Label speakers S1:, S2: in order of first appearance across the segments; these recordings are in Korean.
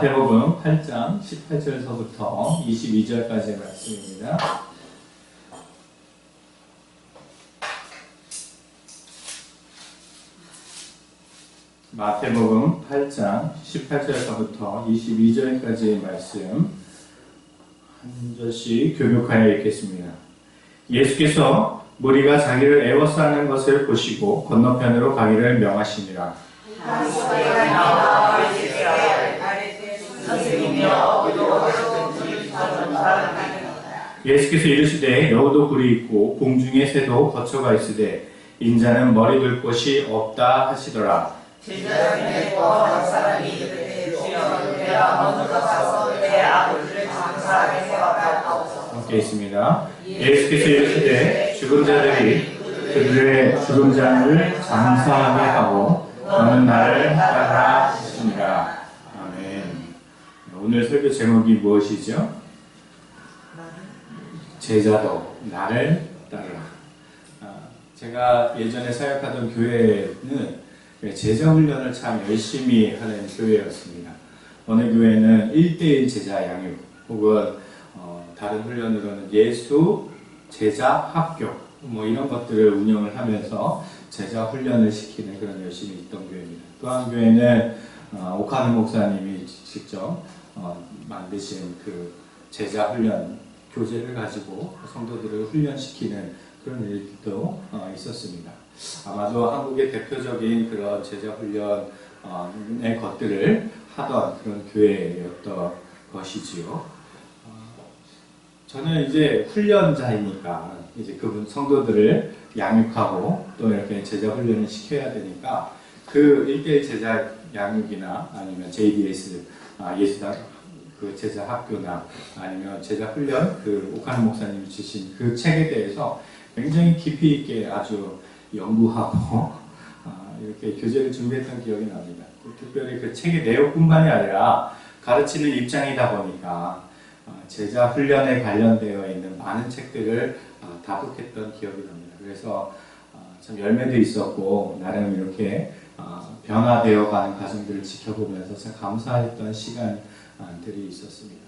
S1: 마태복음 8장 18절서부터 22절까지의 말씀입니다. 마태복음 8장 18절서부터 22절까지의 말씀 한 절씩 교독하여 읽겠습니다. 예수께서 무리가 자기를 애워싸는 것을 보시고 건너편으로 가기를 명하시니라. 예수께서 이르시되 여우도 굴이 있고 공중의 새도 거처가 있으되 인자는 머리 둘 곳이 없다 하시더라.
S2: 제자들이 한 사람이 이르되 주여 내가 먼저 가서 내 아버지를 장사하게 해달라고.
S1: 함께 있습니다. 예수께서 이르시되 죽은 자들이 그들의 죽은 자를 장사하게 하고 너는 나를 따라 하시니라. 아멘. 오늘 설교 제목이 무엇이죠? 제자도 나를 따르라. 제가 예전에 사역하던 교회는 제자 훈련을 참 열심히 하는 교회였습니다. 어느 교회는 1:1 제자 양육 혹은 다른 훈련으로는 예수 제자 학교 뭐 이런 것들을 운영을 하면서 제자 훈련을 시키는 그런 열심히 있던 교회입니다. 또 한 교회는 오카노 목사님이 직접 만드신 그 제자 훈련 교재를 가지고 성도들을 훈련시키는 그런 일도 있었습니다. 아마도 한국의 대표적인 그런 제자 훈련의 것들을 하던 그런 교회였던 것이지요. 저는 이제 훈련자이니까 이제 그분 성도들을 양육하고 또 이렇게 제자 훈련을 시켜야 되니까 그 1:1 제자 양육이나 아니면 JDS 예수다 그 제자 학교나 아니면 제자 훈련 그 오카노 목사님이 주신 그 책에 대해서 굉장히 깊이 있게 아주 연구하고 이렇게 교재를 준비했던 기억이 납니다. 특별히 그 책의 내용뿐만이 아니라 가르치는 입장이다 보니까 제자 훈련에 관련되어 있는 많은 책들을 다독했던 기억이 납니다. 그래서 참 열매도 있었고 나름 이렇게 변화되어 가는 과정들을 지켜보면서 참 감사했던 시간들이 있었습니다.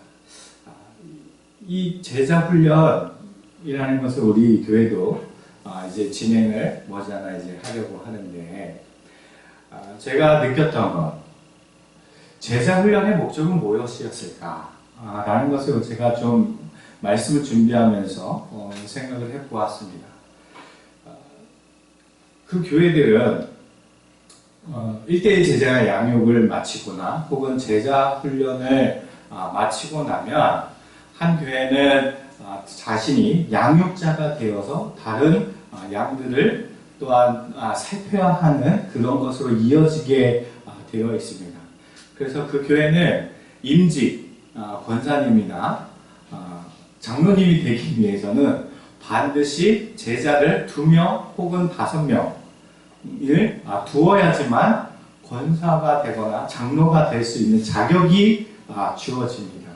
S1: 이 제자 훈련이라는 것을 우리 교회도 이제 진행을 머지않아 이제 하려고 하는데 제가 느꼈던 것 제자 훈련의 목적은 무엇이었을까? 라는 것을 제가 좀 말씀을 준비하면서 생각을 해보았습니다. 그 교회들은 1:1 제자 양육을 마치거나 혹은 제자 훈련을 마치고 나면 한 교회는 자신이 양육자가 되어서 다른 양들을 또한 살펴야 하는 그런 것으로 이어지게 되어 있습니다. 그래서 그 교회는 임직 권사님이나 장로님이 되기 위해서는 반드시 제자를 2명 혹은 5명을 두어야지만 권사가 되거나 장로가 될 수 있는 자격이 주어집니다.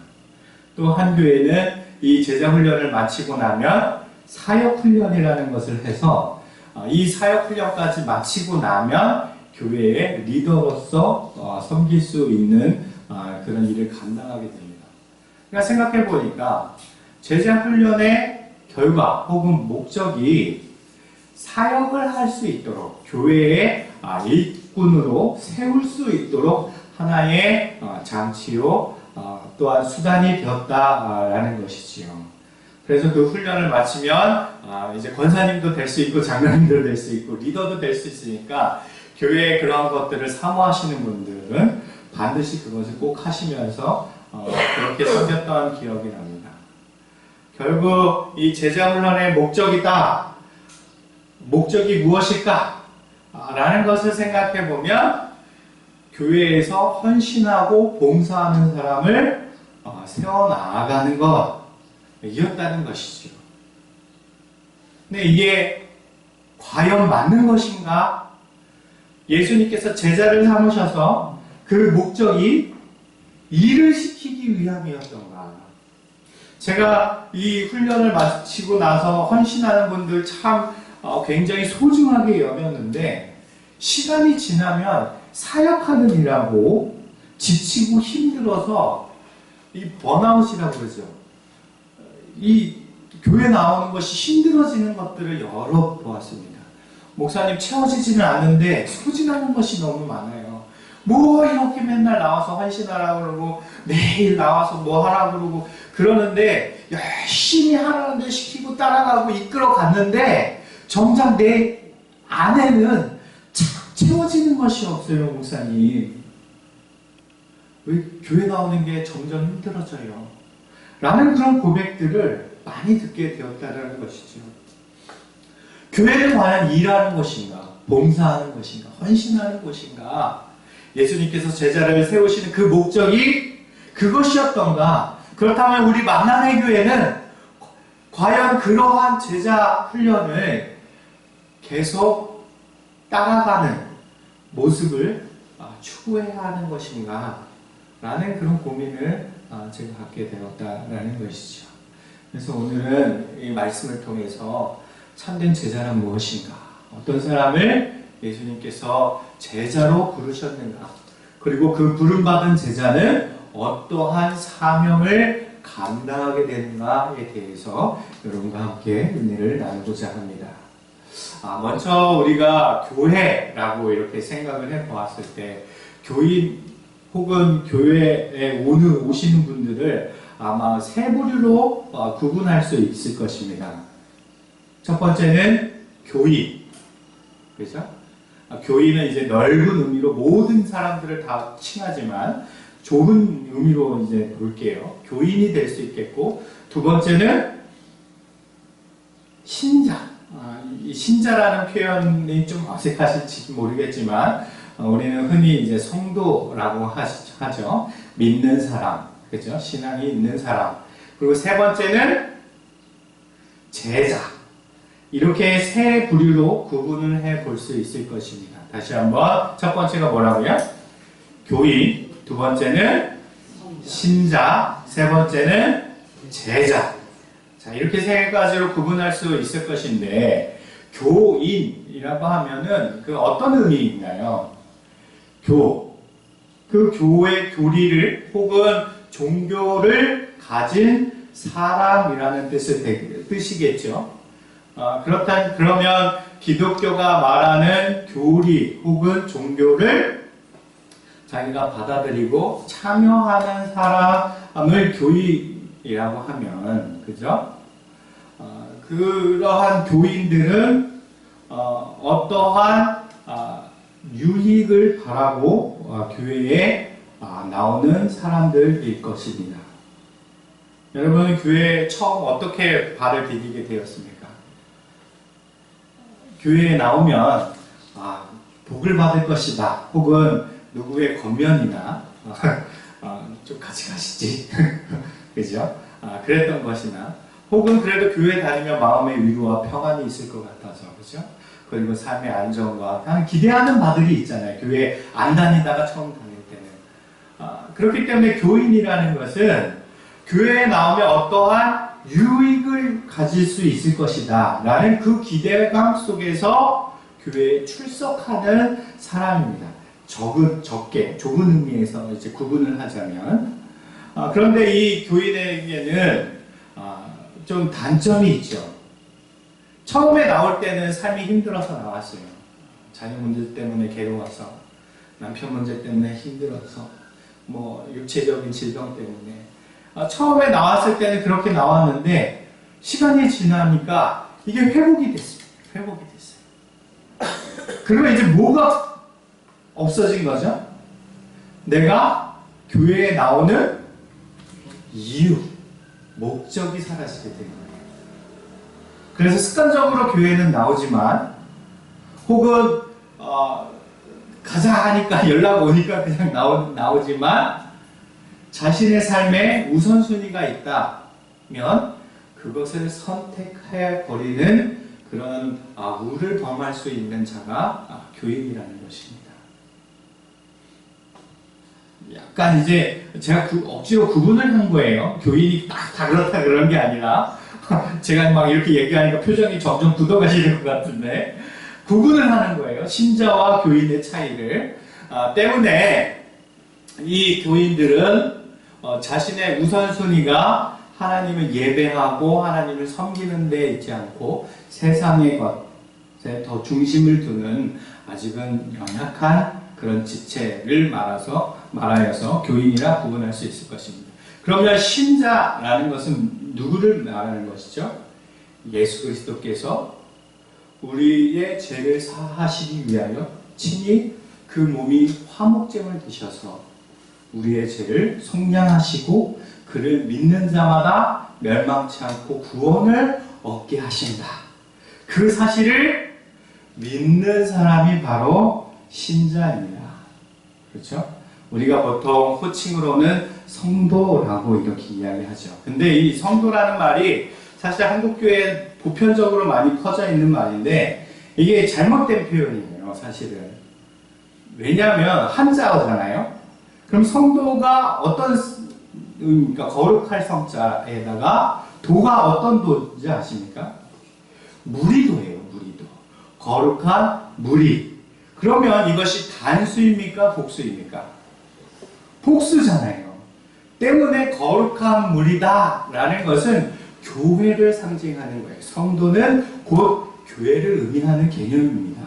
S1: 또 한 교회는 이 제자 훈련을 마치고 나면 사역 훈련이라는 것을 해서 이 사역 훈련까지 마치고 나면 교회의 리더로서 섬길 수 있는 그런 일을 감당하게 됩니다. 그러니까 생각해 보니까 제자 훈련의 결과 혹은 목적이 사역을 할 수 있도록 교회의 일꾼으로 세울 수 있도록 하나의 장치요 또한 수단이 되었다라는 것이지요. 그래서 그 훈련을 마치면 이제 권사님도 될 수 있고 장로님도 될 수 있고 리더도 될 수 있으니까 교회에 그런 것들을 사모하시는 분들은 반드시 그것을 꼭 하시면서 그렇게 섬겼던 기억이 납니다. 결국 이 제자 훈련의 목적이다. 목적이 무엇일까? 라는 것을 생각해 보면 교회에서 헌신하고 봉사하는 사람을 세워나가는 것이었다는 것이죠. 근데 이게 과연 맞는 것인가? 예수님께서 제자를 삼으셔서 그 목적이 일을 시키기 위함이었던가? 제가 이 훈련을 마치고 나서 헌신하는 분들 참 굉장히 소중하게 여겼는데 시간이 지나면 사역하는 일하고 지치고 힘들어서 이 번아웃이라고 그러죠. 이 교회 나오는 것이 힘들어지는 것들을 여러 보았습니다. 목사님 채워지지는 않는데 소진하는 것이 너무 많아요. 뭐 이렇게 맨날 나와서 헌신하라고 그러고 매일 나와서 뭐 하라고 그러고 그러는데 열심히 하라는데 시키고 따라가고 이끌어 갔는데 정작 내 안에는 채워지는 것이 없어요. 목사님 왜 교회 나오는 게 점점 힘들어져요 라는 그런 고백들을 많이 듣게 되었다는 것이죠. 교회는 과연 일하는 것인가, 봉사하는 것인가, 헌신하는 것인가, 예수님께서 제자를 세우시는 그 목적이 그것이었던가. 그렇다면 우리 만남의 교회는 과연 그러한 제자 훈련을 계속 따라가는 모습을 추구해야 하는 것인가 라는 그런 고민을 제가 갖게 되었다라는 것이죠. 그래서 오늘은 이 말씀을 통해서 참된 제자란 무엇인가, 어떤 사람을 예수님께서 제자로 부르셨는가, 그리고 그 부름받은 제자는 어떠한 사명을 감당하게 되는가에 대해서 여러분과 함께 은혜를 나누고자 합니다. 먼저 우리가 교회라고 이렇게 생각을 해보았을 때 교인 혹은 교회에 오시는 분들을 아마 세 부류로 구분할 수 있을 것입니다. 첫 번째는 교인, 그렇죠? 교인은 이제 넓은 의미로 모든 사람들을 다 칭하지만 좁은 의미로 이제 볼게요. 교인이 될 수 있겠고, 두 번째는 신자. 이 신자라는 표현이 좀 어색하실지 모르겠지만 우리는 흔히 이제 성도라고 하죠. 믿는 사람, 그죠? 신앙이 있는 사람. 그리고 세 번째는 제자. 이렇게 세 부류로 구분을 해 볼 수 있을 것입니다. 다시 한번 첫 번째가 뭐라고요? 교인, 두 번째는 신자, 세 번째는 제자. 자, 이렇게 세 가지로 구분할 수 있을 것인데 교인이라고 하면은 그 어떤 의미인가요? 그 교의 교리를 혹은 종교를 가진 사람이라는 뜻이겠죠. 그러면 기독교가 말하는 교리 혹은 종교를 자기가 받아들이고 참여하는 사람을 교인이라고 하면, 그죠? 그러한 교인들은 어떠한 유익을 바라고 교회에 나오는 사람들일 것입니다. 여러분, 교회에 처음 어떻게 발을 디디게 되었습니까? 교회에 나오면 복을 받을 것이다, 혹은 누구의 권면이나 좀 같이 가시지 그죠? 그랬던 것이나, 혹은 그래도 교회 다니면 마음의 위로와 평안이 있을 것 같아서, 그죠? 그리고 삶의 안정과 그냥 기대하는 바들이 있잖아요. 교회 안 다니다가 처음 다닐 때는. 그렇기 때문에 교인이라는 것은 교회에 나오면 어떠한 유익을 가질 수 있을 것이다 라는 그 기대감 속에서 교회에 출석하는 사람입니다. 좁은 의미에서 이제 구분을 하자면. 그런데 이 교인에게는 좀 단점이 있죠. 처음에 나올 때는 삶이 힘들어서 나왔어요. 자녀 문제 때문에 괴로워서, 남편 문제 때문에 힘들어서, 육체적인 질병 때문에. 처음에 나왔을 때는 그렇게 나왔는데 시간이 지나니까 이게 회복이 됐어요. 그리고 이제 뭐가 없어진 거죠? 내가 교회에 나오는 이유, 목적이 사라지게 된 거예요. 그래서 습관적으로 교회는 나오지만, 혹은 가자 하니까 연락 오니까 그냥 나오지만, 자신의 삶에 우선순위가 있다면 그것을 선택해 버리는 그런 우를 범할 수 있는 자가 교인이라는 것입니다. 약간 이제 제가 억지로 구분을 한 거예요. 교인이 딱 다 그렇다 그런 게 아니라 제가 막 이렇게 얘기하니까 표정이 점점 굳어가시는 것 같은데, 구분을 하는 거예요. 신자와 교인의 차이를. 때문에 이 교인들은 자신의 우선순위가 하나님을 예배하고 하나님을 섬기는 데 있지 않고 세상의 것에 더 중심을 두는 아직은 연약한 그런 지체를 말하여서 교인이라 구분할 수 있을 것입니다. 그러면 신자라는 것은 누구를 말하는 것이죠? 예수 그리스도께서 우리의 죄를 사하시기 위하여 친히 그 몸이 화목제물 되셔서 우리의 죄를 속량하시고 그를 믿는 자마다 멸망치 않고 구원을 얻게 하신다. 그 사실을 믿는 사람이 바로 신자입니다. 그렇죠? 우리가 보통 호칭으로는 성도라고 이렇게 이야기하죠. 근데 이 성도라는 말이 사실 한국교회에 보편적으로 많이 퍼져 있는 말인데 이게 잘못된 표현이에요, 사실은. 왜냐하면 한자어잖아요. 그럼 성도가 어떤 그러니까 거룩할 성자에다가 도가 어떤 도인지 아십니까? 무리도예요, 무리도. 거룩한 무리. 그러면 이것이 단수입니까? 복수입니까? 복수잖아요. 때문에 거룩한 무리다라는 것은 교회를 상징하는 거예요. 성도는 곧 교회를 의미하는 개념입니다.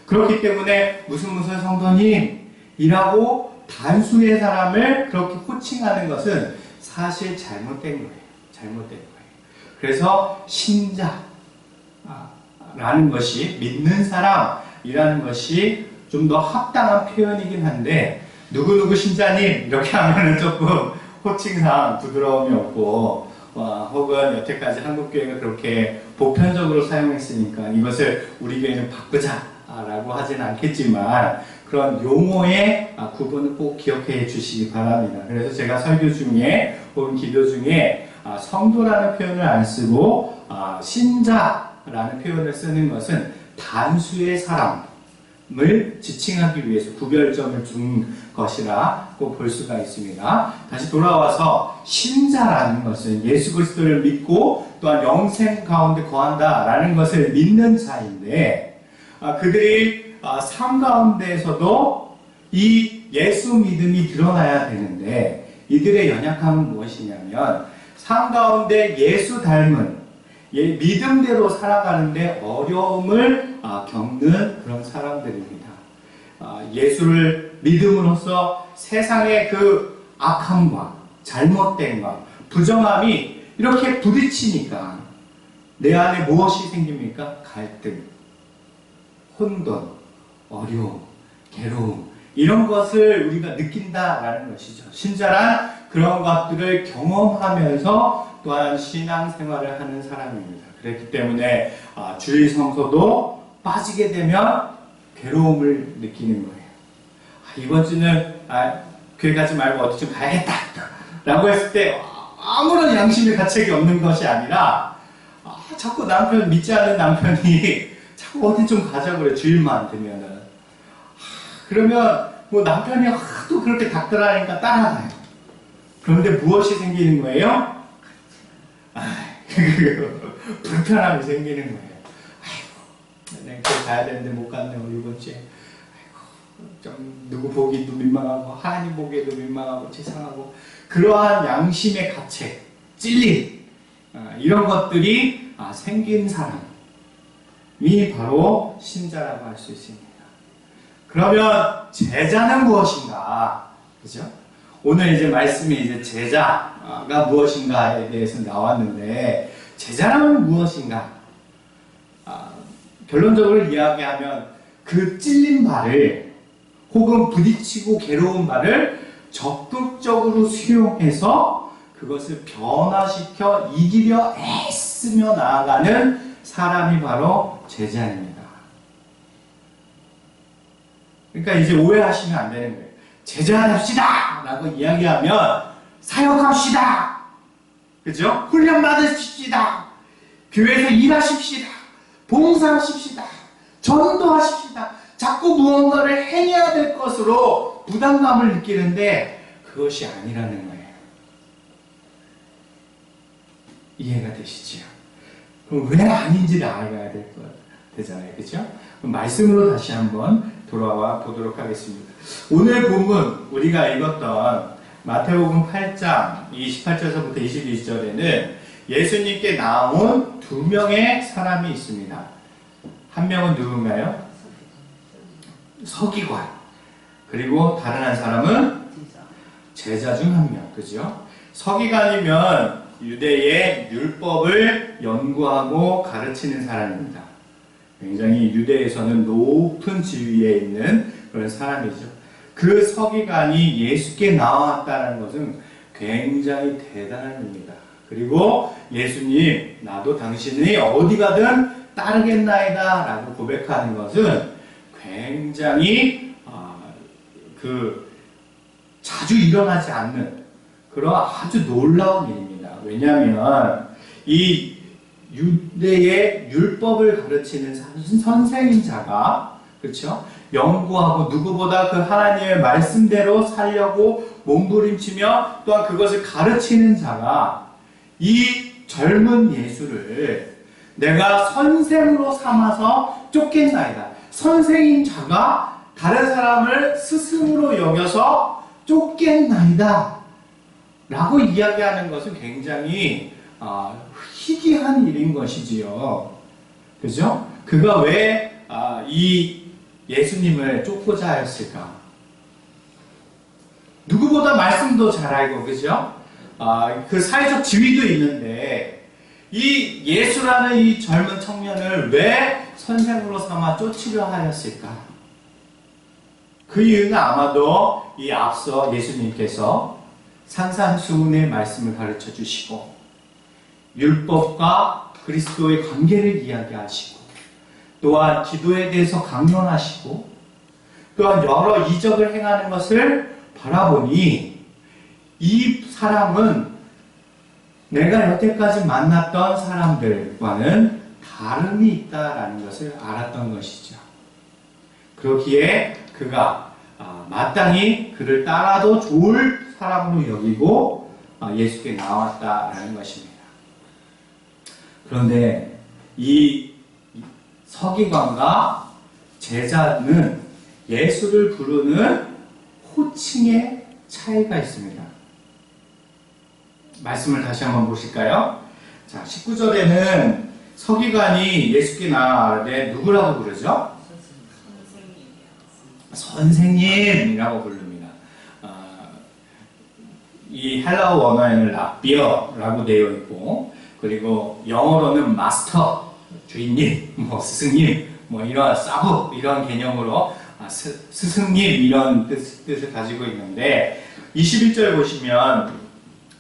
S1: 그렇기 때문에 무슨 성도님이라고 단수의 사람을 그렇게 호칭하는 것은 사실 잘못된 거예요. 잘못된 거예요. 그래서 신자라는 것이 믿는 사람이라는 것이 좀 더 합당한 표현이긴 한데 누구누구 신자님 이렇게 하면은 조금 호칭상 부드러움이 없고 혹은 여태까지 한국교회가 그렇게 보편적으로 사용했으니까 이것을 우리 교회는 바꾸자라고 하진 않겠지만 그런 용어의 구분을 꼭 기억해 주시기 바랍니다. 그래서 제가 설교 중에 혹은 기도 중에 성도라는 표현을 안 쓰고 신자라는 표현을 쓰는 것은 단수의 사람을 지칭하기 위해서 구별점을 준 것이라고 볼 수가 있습니다. 다시 돌아와서 신자라는 것은 예수 그리스도를 믿고 또한 영생 가운데 거한다라는 것을 믿는 자인데 그들이 삶 가운데에서도 이 예수 믿음이 드러나야 되는데 이들의 연약함은 무엇이냐면 삶 가운데 예수 닮은 믿음대로 살아가는데 어려움을 겪는 그런 사람들입니다. 예수를 믿음으로써 세상의 그 악함과 잘못됨과 부정함이 이렇게 부딪히니까 내 안에 무엇이 생깁니까? 갈등, 혼돈, 어려움, 괴로움 이런 것을 우리가 느낀다라는 것이죠. 신자란 그런 것들을 경험하면서 또한 신앙생활을 하는 사람입니다. 그렇기 때문에 주일 성소도 빠지게 되면 괴로움을 느끼는 거예요. 이번 주는 교회 가지 말고 어디 좀 가야겠다 라고 했을 때 아무런 양심의 가책이 없는 것이 아니라 자꾸 남편 믿지 않는 남편이 자꾸 어디 좀 가자고 그래 주일만 되면은 그러면 뭐 남편이 하도 그렇게 닥달하니까 따라가요. 그런데 무엇이 생기는 거예요? 불편함이 생기는 거예요. 아이고 내가 교회 가야 되는데 못 갔네 이번 주에. 좀 누구 보기도 민망하고 하나님 보기에도 민망하고 치상하고 그러한 양심의 가책, 찔림 이런 것들이 생긴 사람이 바로 신자라고 할 수 있습니다. 그러면 제자는 무엇인가? 그죠? 오늘 이제 말씀이 이제 제자가 무엇인가에 대해서 나왔는데 제자라면 무엇인가? 결론적으로 이야기하면 그 찔린 바를 혹은 부딪히고 괴로운 바를 적극적으로 수용해서 그것을 변화시켜 이기려 애쓰며 나아가는 사람이 바로 제자입니다. 그러니까 이제 오해하시면 안 되는 거예요. 제자 됩시다! 라고 이야기하면 사역합시다! 그죠? 훈련 받으십시다! 교회에서 일하십시다! 봉사하십시다! 전도하십시다! 자꾸 무언가를 해야 될 것으로 부담감을 느끼는데 그것이 아니라는 거예요. 이해가 되시죠? 그럼 왜 아닌지를 알아야 될 것 되잖아요. 그죠? 그럼 말씀으로 다시 한번 돌아와 보도록 하겠습니다. 오늘 본문 우리가 읽었던 마태복음 8장 28절서부터 22절에는 예수님께 나온 두 명의 사람이 있습니다. 한 명은 누군가요? 서기관. 그리고 다른 한 사람은 제자 중 한 명. 그죠? 서기관이면 유대의 율법을 연구하고 가르치는 사람입니다. 굉장히 유대에서는 높은 지위에 있는 그런 사람이죠. 그 서기관이 예수께 나왔다는 것은 굉장히 대단한 일입니다. 그리고 예수님, 나도 당신이 어디 가든 따르겠나이다 라고 고백하는 것은 굉장히 자주 일어나지 않는 그런 아주 놀라운 일입니다. 왜냐하면 이 유대의 율법을 가르치는 선생인 자가, 그렇죠? 연구하고 누구보다 그 하나님의 말씀대로 살려고 몸부림치며 또한 그것을 가르치는 자가 이 젊은 예수를 내가 선생으로 삼아서 쫓겠나이다. 선생인 자가 다른 사람을 스승으로 여겨서 쫓겠나이다 라고 이야기하는 것은 굉장히 희귀한 일인 것이지요. 그죠? 그가 왜 이 예수님을 쫓고자 했을까? 누구보다 말씀도 잘 알고, 그죠? 그 사회적 지위도 있는데 이 예수라는 이 젊은 청년을 왜 선생으로 삼아 쫓으려 하였을까? 그 이유는 아마도 이 앞서 예수님께서 산산수훈의 말씀을 가르쳐 주시고 율법과 그리스도의 관계를 이야기하시고 또한 기도에 대해서 강론하시고 또한 여러 이적을 행하는 것을 바라보니 이 사람은 내가 여태까지 만났던 사람들과는 다름이 있다라는 것을 알았던 것이죠. 그렇기에 그가 마땅히 그를 따라도 좋을 사람으로 여기고 예수께 나왔다라는 것입니다. 그런데 이 서기관과 제자는 예수를 부르는 호칭의 차이가 있습니다. 말씀을 다시 한번 보실까요? 자, 19절에는 서기관이 예수께 나아가되 누구라고 부르죠? 선생님이라고 부릅니다. 이 헬라어 원어에는 라비어라고 되어 있고 그리고 영어로는 마스터, 주인님, 스승님, 이런 사부 이런 개념으로 스승님 이런 뜻을 가지고 있는데 21절 보시면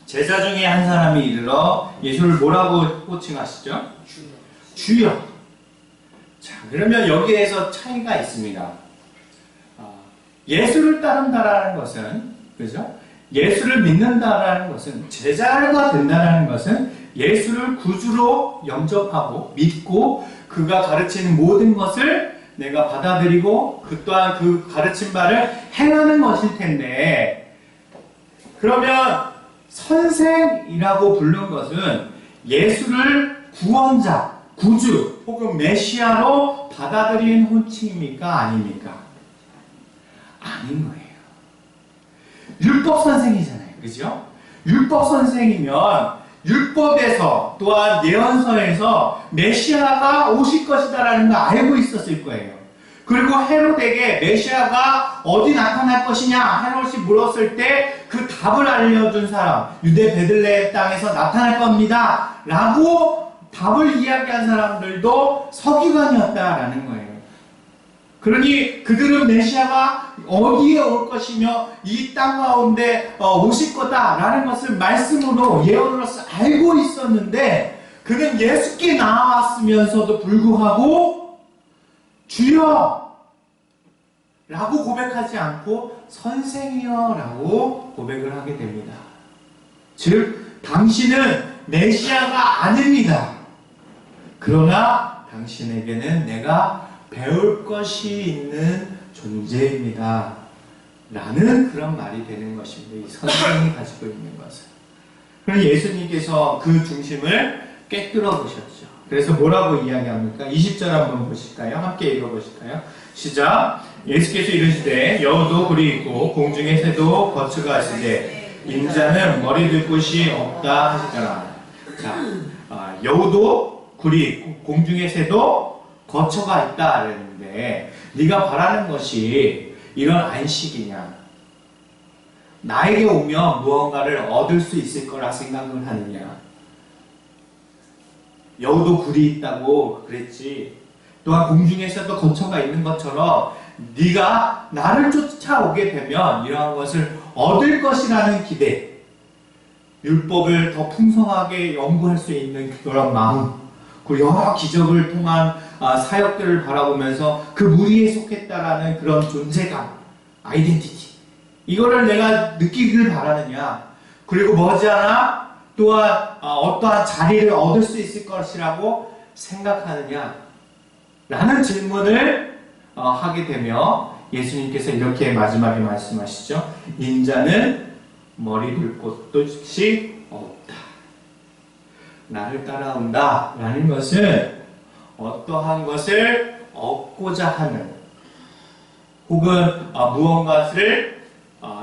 S1: 제자 중에 한 사람이 이르러 예수를 뭐라고 호칭하시죠? 주여. 자, 그러면 여기에서 차이가 있습니다. 예수를 따른다라는 것은, 그죠? 예수를 믿는다라는 것은, 제자가 된다라는 것은 예수를 구주로 영접하고 믿고 그가 가르치는 모든 것을 내가 받아들이고 그 또한 그 가르친 바를 행하는 것일 텐데, 그러면 선생이라고 부른 것은 예수를 구원자, 구주 혹은 메시아로 받아들인 호칭입니까? 아닙니까? 아닌 거예요. 율법 선생이잖아요. 그죠? 율법 선생이면 율법에서 또한 예언서에서 메시아가 오실 것이다라는 걸 알고 있었을 거예요. 그리고 헤롯에게 메시아가 어디 나타날 것이냐 헤롯이 물었을 때 그 답을 알려준 사람, 유대 베들레헴 땅에서 나타날 겁니다 라고 답을 이야기한 사람들도 서기관이었다라는 거예요. 그러니 그들은 메시아가 어디에 올 것이며 이 땅 가운데 오실 거다라는 것을 말씀으로 예언으로서 알고 있었는데 그는 예수께 나왔으면서도 불구하고 주여 라고 고백하지 않고 선생이여 라고 고백을 하게 됩니다. 즉 당신은 메시아가 아닙니다. 그러나 당신에게는 내가 배울 것이 있는 존재입니다 라는 그런 말이 되는 것입니다. 이 선생이 가지고 있는 것은. 그럼 예수님께서 그 중심을 꿰뚫어 보셨죠. 그래서 뭐라고 이야기합니까? 20절 한번 보실까요? 함께 읽어보실까요? 시작! 예수께서 이르시되 여우도 굴이 있고 공중의 새도 거처가 있으되 인자는 머리 들 곳이 없다 하시더라. 자, 여우도 굴이 있고 공중의 새도 거처가 있다 그랬는데 네가 바라는 것이 이런 안식이냐? 나에게 오면 무언가를 얻을 수 있을 거라 생각을 하느냐? 여우도 굴이 있다고 그랬지. 또한 공중에서도 거처가 있는 것처럼 네가 나를 쫓아오게 되면 이러한 것을 얻을 것이라는 기대, 율법을 더 풍성하게 연구할 수 있는 그런 마음, 그리고 여러 기적을 통한 사역들을 바라보면서 그 무리에 속했다라는 그런 존재감, 아이덴티티, 이거를 내가 느끼길 바라느냐? 그리고 머지않아 또한 어떠한 자리를 얻을 수 있을 것이라고 생각하느냐? 라는 질문을 하게 되며 예수님께서 이렇게 마지막에 말씀하시죠. 인자는 머리 둘 곳이 없다. 나를 따라온다 라는 것은 어떠한 것을 얻고자 하는 혹은 무언가를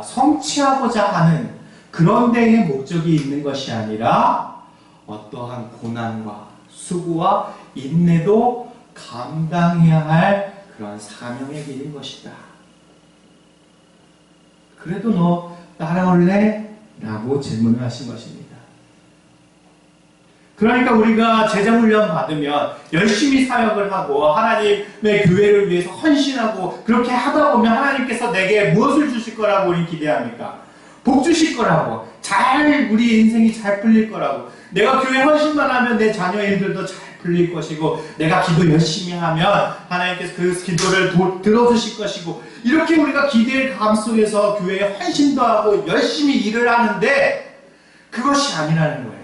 S1: 성취하고자 하는 그런 데에 목적이 있는 것이 아니라 어떠한 고난과 수고와 인내도 감당해야 할 그런 사명의 길인 것이다. 그래도 너 따라올래? 라고 질문을 하신 것입니다. 그러니까 우리가 제자훈련 받으면 열심히 사역을 하고 하나님의 교회를 위해서 헌신하고 그렇게 하다 보면 하나님께서 내게 무엇을 주실 거라고 우리 기대합니까? 복 주실 거라고, 우리 인생이 잘 풀릴 거라고, 내가 교회 헌신만 하면 내 자녀 일들도 잘 풀릴 것이고, 내가 기도 열심히 하면 하나님께서 그 기도를 들어주실 것이고, 이렇게 우리가 기대의 감 속에서 교회에 헌신도 하고 열심히 일을 하는데 그것이 아니라는 거예요.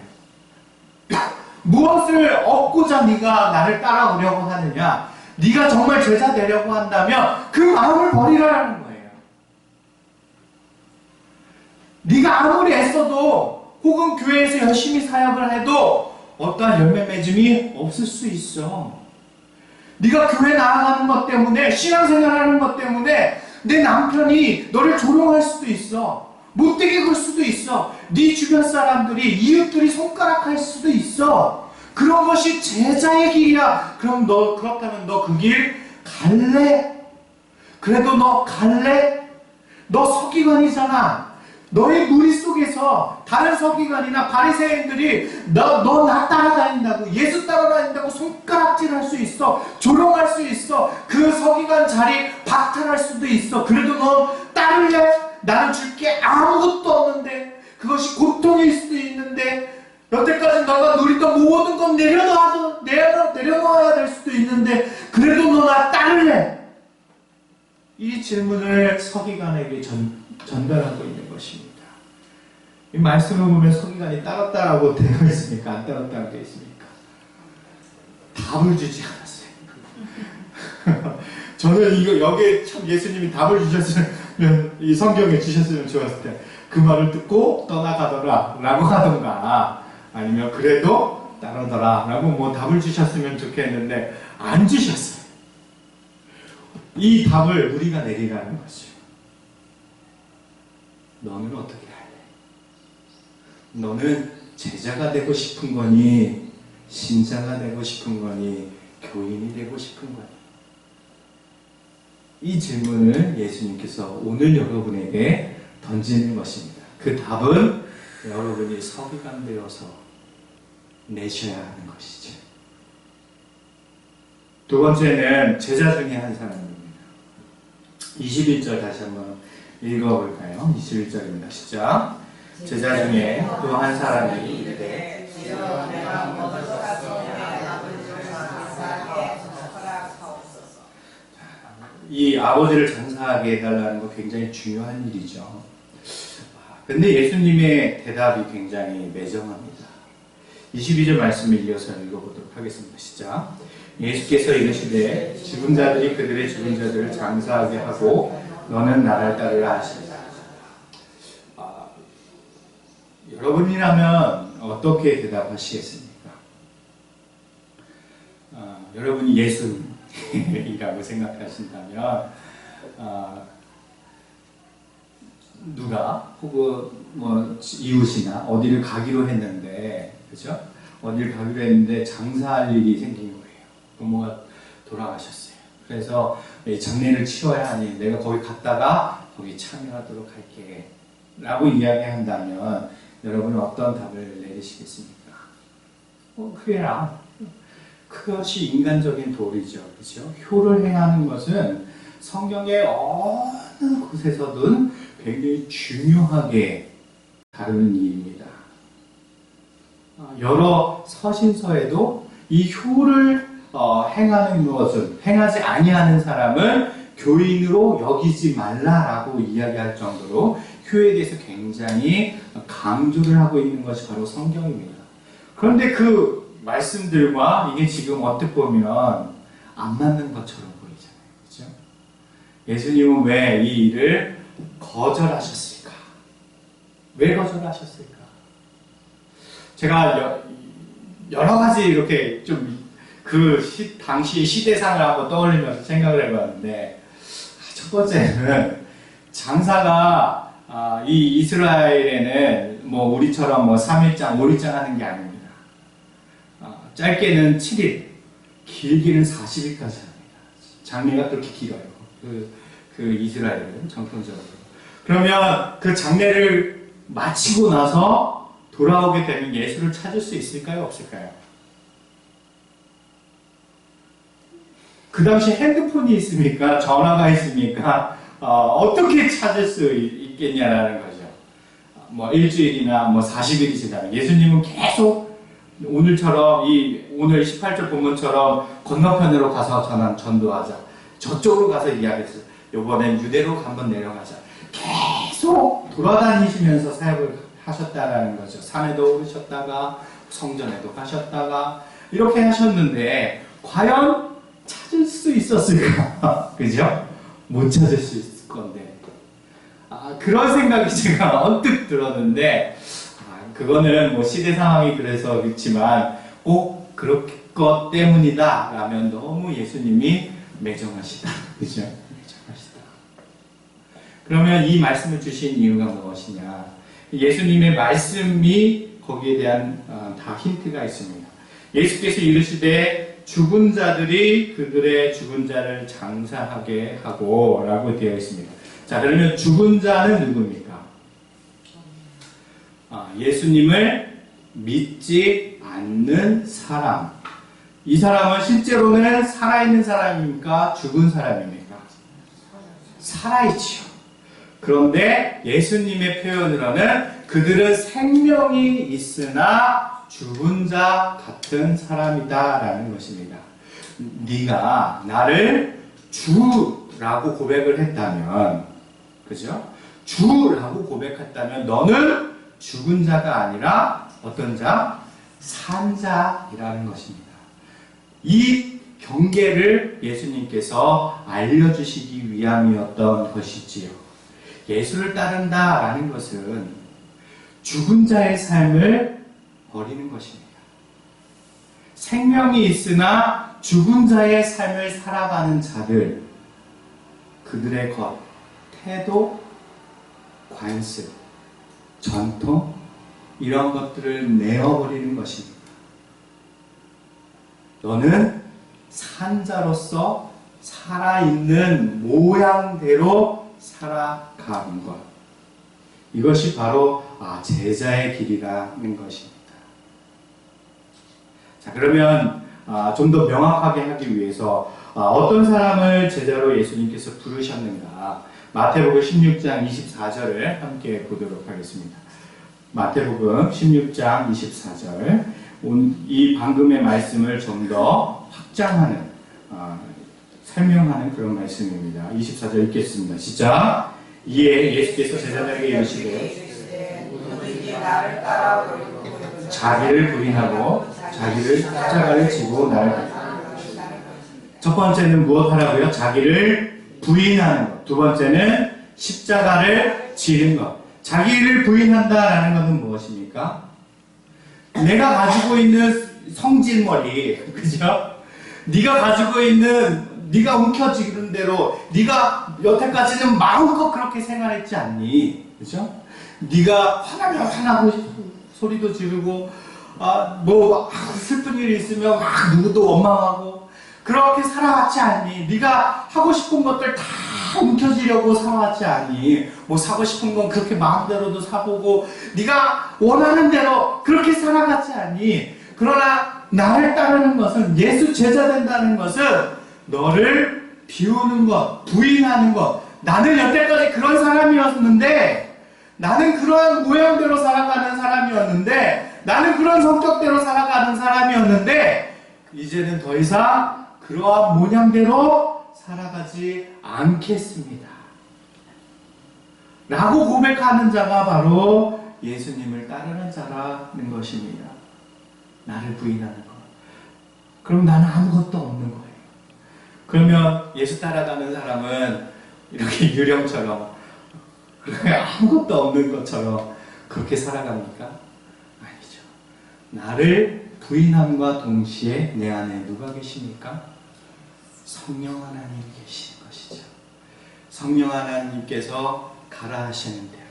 S1: 무엇을 얻고자 네가 나를 따라오려고 하느냐? 네가 정말 제자 되려고 한다면 그 마음을 버리라는 거예요. 네가 아무리 애써도 혹은 교회에서 열심히 사역을 해도 어떠한 열매 맺음이 없을 수 있어. 네가 교회 나아가는 것 때문에, 신앙생활하는 것 때문에 내 남편이 너를 조롱할 수도 있어. 못되게 굴 수도 있어. 네 주변 사람들이, 이웃들이 손가락할 수도 있어. 그런 것이 제자의 길이야. 그렇다면 너 그 길 갈래? 그래도 너 갈래? 너 서기관이잖아. 너의 무리 속에서 다른 서기관이나 바리새인들이 너 나 따라다닌다고, 예수 따라다닌다고 손가락질할 수 있어. 조롱할 수 있어. 그 서기관 자리 박탈할 수도 있어. 그래도 너 따를래? 나는 줄 게 아무것도 없는데, 그것이 고통일 수도 있는데, 여태까지 너가 누리던 모든 건 내려놓아야 될 수도 있는데, 그래도 너 나 따를래? 이 질문을 서기관에게 전달하고 있는 것입니다. 이 말씀을 보면 서기관이 따랐다라고 되어 있습니까? 안 따랐다고 되어 있습니까? 답을 주지 않았어요. 저는 여기에 참 예수님이 답을 주셨으면, 이 성경에 주셨으면 좋았을 때, 그 말을 듣고 떠나가더라 라고 하던가, 아니면 그래도 따르더라 라고 답을 주셨으면 좋겠는데 안 주셨어요. 이 답을 우리가 내리라는 거죠. 너는 어떻게 할래? 너는 제자가 되고 싶은 거니, 신자가 되고 싶은 거니, 교인이 되고 싶은 거니? 이 질문을 예수님께서 오늘 여러분에게 던지는 것입니다. 그 답은 여러분이 서기관 되어서 내셔야 하는 것이죠. 두 번째는 제자 중에 한 사람입니다. 21절 다시 한번 읽어볼까요? 21절입니다. 시작. 제자 중에 또 한 사람이 이르되 이 아버지를 장사하게 해달라는 거 굉장히 중요한 일이죠. 근데 예수님의 대답이 굉장히 매정합니다. 22절 말씀을 이어서 읽어보도록 하겠습니다. 시작. 예수께서 이르시되 죽은 자들이 그들의 죽은 자들을 장사하게 하고 너는 나를 따르라 하시니라. 여러분이라면 어떻게 대답하시겠습니까? 여러분이 예수님이라고 생각하신다면 누가 혹은 뭐 이웃이나 어디를 가기로 했는데, 그죠? 어디를 가기로 했는데 장사할 일이 생긴 거예요. 부모가 돌아가셨어요. 그래서 장례를 치러야 하니 내가 거기 갔다가 거기 참여하도록 할게 라고 이야기한다면 여러분은 어떤 답을 내리시겠습니까? 그래라. 그것이 인간적인 도리죠. 그죠? 효를 행하는 것은 성경의 어느 곳에서든 굉장히 중요하게 다루는 일입니다. 여러 서신서에도 이 효를 행하는 것은, 행하지 아니하는 사람을 교인으로 여기지 말라라고 이야기할 정도로 효에 대해서 굉장히 강조를 하고 있는 것이 바로 성경입니다. 그런데 그 말씀들과 이게 지금 어떻게 보면 안 맞는 것처럼 보이잖아요. 그렇죠? 예수님은 왜 이 일을 거절하셨을까? 왜 거절하셨을까? 제가 여러 가지 이렇게 좀 그 당시의 시대상을 한번 떠올리면서 생각을 해봤는데, 첫 번째는 장사가 이 이스라엘에는 뭐 우리처럼 뭐 3일장, 5일장 하는 게 아닙니다. 짧게는 7일, 길게는 40일까지 합니다. 장례가 그렇게 길어요. 그 이스라엘은 전통적으로. 그러면 그 장례를 마치고 나서 돌아오게 되면 예수를 찾을 수 있을까요? 없을까요? 그 당시 핸드폰이 있습니까? 전화가 있습니까? 어떻게 찾을 수 있겠냐라는 거죠. 뭐 일주일이나 뭐 40일이 지나면 예수님은 계속 오늘처럼 오늘 18절 본문처럼 건너편으로 가서 전도하자. 저쪽으로 가서 이야기했어요. 요번엔 유대로 한번 내려가자. 계속 돌아다니시면서 사역을 하셨다라는 거죠. 산에도 오르셨다가 성전에도 가셨다가 이렇게 하셨는데 과연 찾을 수 있었을까? 그죠? 못 찾을 수 있을 건데. 그런 생각이 제가 언뜻 들었는데, 그거는 뭐 시대 상황이 그래서 그렇지만, 꼭 그럴 것 때문이다. 라면 너무 예수님이 매정하시다. 그죠? 매정하시다. 그러면 이 말씀을 주신 이유가 무엇이냐? 예수님의 말씀이 거기에 대한 다 힌트가 있습니다. 예수께서 이르시되 죽은 자들이 그들의 죽은 자를 장사하게 하고 라고 되어 있습니다. 자, 그러면 죽은 자는 누굽니까? 예수님을 믿지 않는 사람. 이 사람은 실제로는 살아있는 사람입니까? 죽은 사람입니까? 살아있지요. 그런데 예수님의 표현으로는 그들은 생명이 있으나 죽은 자 같은 사람이다 라는 것입니다. 네가 나를 주라고 고백을 했다면, 그죠? 주라고 고백했다면 너는 죽은 자가 아니라 어떤 자? 산 자이라는 것입니다. 이 경계를 예수님께서 알려주시기 위함이었던 것이지요. 예수를 따른다라는 것은 죽은 자의 삶을 버리는 것입니다. 생명이 있으나 죽은 자의 삶을 살아가는 자들, 그들의 것, 태도, 관습, 전통, 이런 것들을 내어버리는 것입니다. 너는 산자로서 살아있는 모양대로 살아가는 것. 이것이 바로 제자의 길이라는 것입니다. 자, 그러면 좀 더 명확하게 하기 위해서 어떤 사람을 제자로 예수님께서 부르셨는가? 마태복음 16장 24절을 함께 보도록 하겠습니다. 마태복음 16장 24절. 이 방금의 말씀을 좀 더 확장하는, 설명하는 그런 말씀입니다. 24절 읽겠습니다. 시작. 이에 예수께서 제자들에게 이르시되 자기를 부인하고 자기를 십자가를 지고 나를 따르라. 첫 번째는 무엇 하라고요? 자기를 부인하는 것. 두 번째는 십자가를 지는 것. 자기를 부인한다라는 것은 무엇입니까? 내가 가지고 있는 성질머리, 그죠? 네가 가지고 있는 네가 움켜쥐는 대로 네가 여태까지는 마음껏 그렇게 생활했지 않니? 그죠? 네가 화나면 화나고 소리도 지르고 슬픈 일이 있으면 막 누구도 원망하고 그렇게 살아왔지 않니? 네가 하고 싶은 것들 다 움켜쥐려고 살아왔지 않니? 뭐 사고 싶은 건 그렇게 마음대로도 사보고 네가 원하는 대로 그렇게 살아갔지 않니? 그러나 나를 따르는 것은, 예수 제자 된다는 것은 너를 비우는 것, 부인하는 것. 나는 여태까지 그런 사람이었는데, 나는 그런 모양대로 살아가는 사람이었는데, 나는 그런 성격대로 살아가는 사람이었는데, 이제는 더 이상 그러한 모양대로 살아가지 않겠습니다. 라고 고백하는 자가 바로 예수님을 따르는 자라는 것입니다. 나를 부인하는 것. 그럼 나는 아무것도 없는 거예요. 그러면 예수 따라가는 사람은 이렇게 유령처럼 아무것도 없는 것처럼 그렇게 살아갑니까? 아니죠. 나를 부인함과 동시에 내 안에 누가 계십니까? 성령 하나님 계시는 것이죠. 성령 하나님께서 가라 하시는 대로,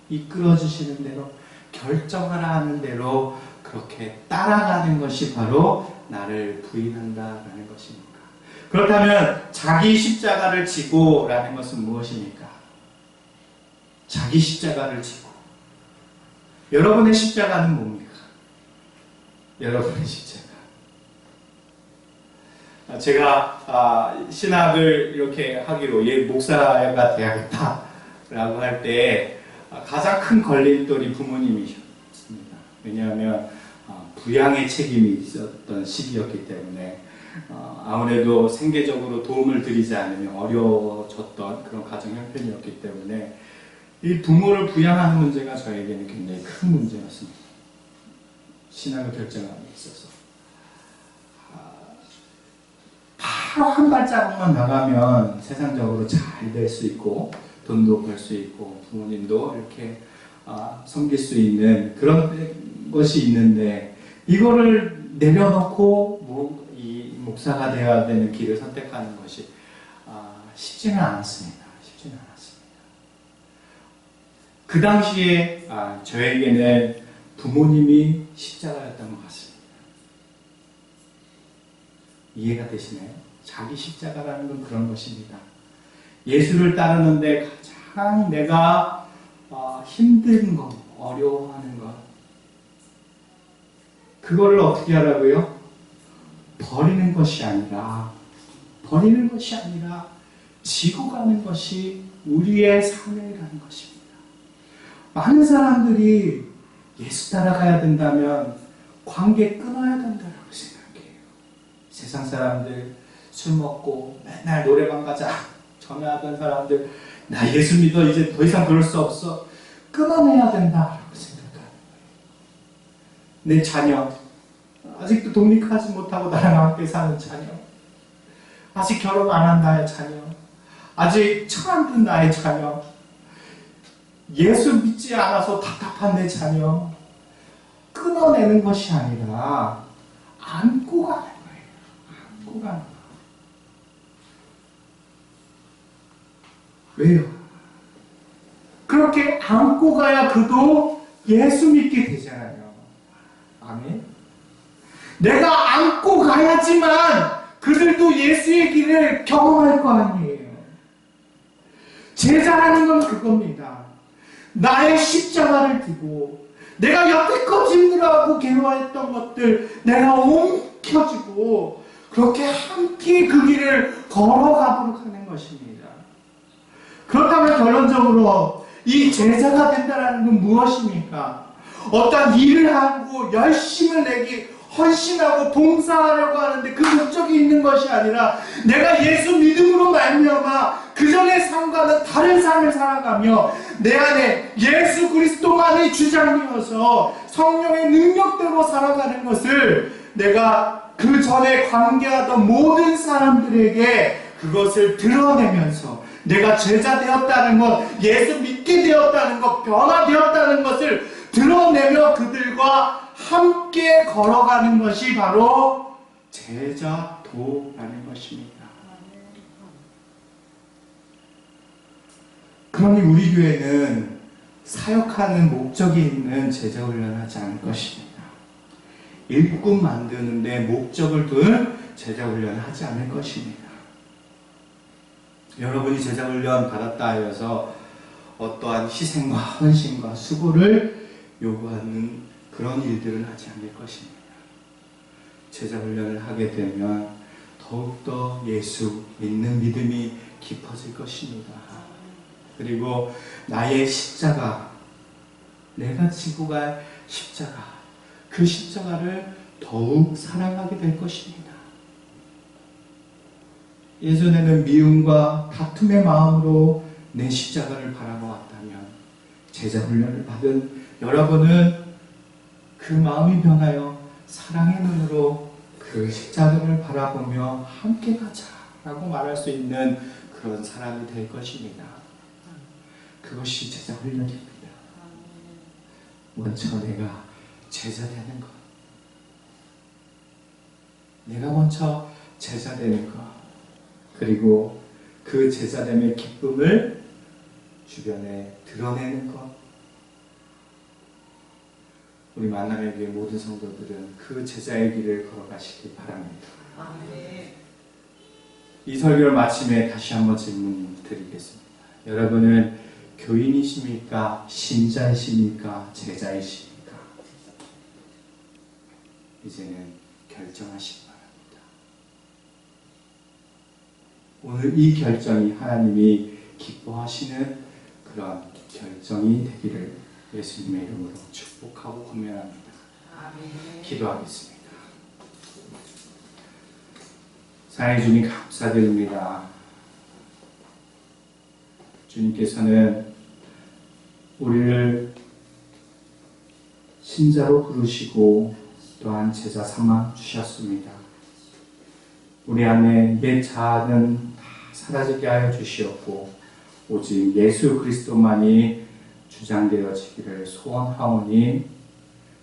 S1: 이끌어 주시는 대로, 결정하라 하는 대로 그렇게 따라가는 것이 바로 나를 부인한다라는 것입니다. 그렇다면 자기 십자가를 지고라는 것은 무엇입니까? 자기 십자가를 지고. 여러분의 십자가는 뭡니까? 여러분의 십자가. 제가 신학을 이렇게 하기로 목사가 돼야겠다라고 할 때 가장 큰 걸림돌이 부모님이셨습니다. 왜냐하면 부양의 책임이 있었던 시기였기 때문에 아무래도 생계적으로 도움을 드리지 않으면 어려워졌던 그런 가정 형편이었기 때문에 이 부모를 부양하는 문제가 저에게는 굉장히 큰 문제였습니다. 신앙을 결정하는 데 있어서. 바로 한 발자국만 나가면 세상적으로 잘 될 수 있고 돈도 벌 수 있고 부모님도 이렇게 섬길 수 있는 그런 것이 있는데, 이거를 내려놓고 이 목사가 되어야 되는 길을 선택하는 것이 쉽지는 않았습니다. 쉽지는 않았습니다. 그 당시에 저에게는 부모님이 십자가였던 것 같습니다. 이해가 되시나요? 자기 십자가라는 건 그런 것입니다. 예수를 따르는데 가장 내가 힘든 것, 어려워하는 것, 그거를 어떻게 하라고요? 버리는 것이 아니라 지고 가는 것이 우리의 삶이라는 것입니다. 많은 사람들이 예수 따라가야 된다면 관계 끊어야 된다고 생각해요. 세상 사람들 술 먹고 맨날 노래방 가자 전화하던 사람들, 나 예수 믿어 이제 더 이상 그럴 수 없어, 끊어내야 된다고 생각하는 거예요. 내 자녀, 아직도 독립하지 못하고 나랑 함께 사는 자녀, 아직 결혼 안 한 나의 자녀, 아직 처 안 든 나의 자녀, 예수 믿지 않아서 답답한 내 자녀, 끊어내는 것이 아니라 안고 가는 거예요. 안고 가는 거예요. 왜요? 그렇게 안고 가야 그도 예수 믿게 되잖아요. 아멘? 내가 안고 가야지만 그들도 예수의 길을 경험할 거 아니에요. 제자라는 건 그겁니다. 나의 십자가를 두고 내가 여태껏 힘들어하고 괴로워했던 것들 내가 옮겨주고 그렇게 함께 그 길을 걸어가도록 하는 것입니다. 그렇다면 결론적으로 이 제자가 된다는 건 무엇입니까? 어떤 일을 하고 열심을 내기, 헌신하고 봉사하려고 하는데 그 목적이 있는 것이 아니라 내가 예수 믿음으로 말미암아 그전의 삶과는 다른 삶을 살아가며 내 안에 예수 그리스도만이 주장이어서 성령의 능력대로 살아가는 것을 내가 그 전에 관계하던 모든 사람들에게 그것을 드러내면서 내가 제자 되었다는 것, 예수 믿게 되었다는 것, 변화되었다는 것을 드러내며 그들과 함께 걸어가는 것이 바로 제자도라는 것입니다. 그러니 우리 교회는 사역하는 목적이 있는 제자 훈련을 하지 않을 것입니다. 일꾼 만드는데 목적을 둔 제자 훈련을 하지 않을 것입니다. 여러분이 제자 훈련 받았다 하여서 어떠한 희생과 헌신과 수고를 요구하는 그런 일들을 하지 않을 것입니다. 제자 훈련을 하게 되면 더욱더 예수 믿는 믿음이 깊어질 것입니다. 그리고 나의 십자가, 내가 지고 갈 십자가, 그 십자가를 더욱 사랑하게 될 것입니다. 예전에는 미움과 다툼의 마음으로 내 십자가를 바라보았다면 제자 훈련을 받은 여러분은 그 마음이 변하여 사랑의 눈으로 그 십자가를 바라보며 함께 가자라고 말할 수 있는 그런 사람이 될 것입니다. 그것이 제자 훈련입니다. 먼저 내가 제자 되는 것, 내가 먼저 제자 되는 것, 그리고 그 제자됨의 기쁨을 주변에 드러내는 것. 우리 만남의 교회 모든 성도들은 그 제자의 길을 걸어가시기 바랍니다. 이 설교를 마침에 다시 한번 질문 드리겠습니다. 여러분은 교인이십니까? 신자이십니까? 제자이십니까? 이제는 결정하시기 바랍니다. 오늘 이 결정이 하나님이 기뻐하시는 그런 결정이 되기를 예수님의 이름으로 축복하고 권면합니다. 기도하겠습니다. 사랑해 주님 감사드립니다. 주님께서는 우리를 신자로 부르시고 또한 제자 삼아 주셨습니다. 우리 안에 옛 자아는 다 사라지게 하여 주시었고 오직 예수 그리스도만이 주장되어지기를 소원하오니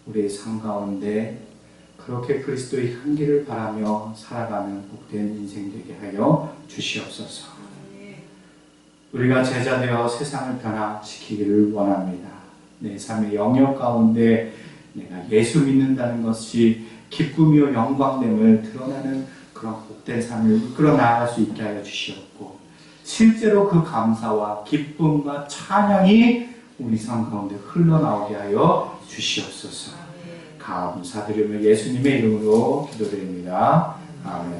S1: 우리의 삶 가운데 그렇게 그리스도의 향기를 바라며 살아가는 복된 인생 되게 하여 주시옵소서. 우리가 제자 되어 세상을 변화시키기를 원합니다. 내 삶의 영역 가운데 내가 예수 믿는다는 것이 기쁨이요 영광됨을 드러나는 그런 복된 삶을 이끌어 나아갈 수 있게 하여 주시옵고 실제로 그 감사와 기쁨과 찬양이 우리 삶 가운데 흘러나오게 하여 주시옵소서. 감사드리며 예수님의 이름으로 기도드립니다. 아멘.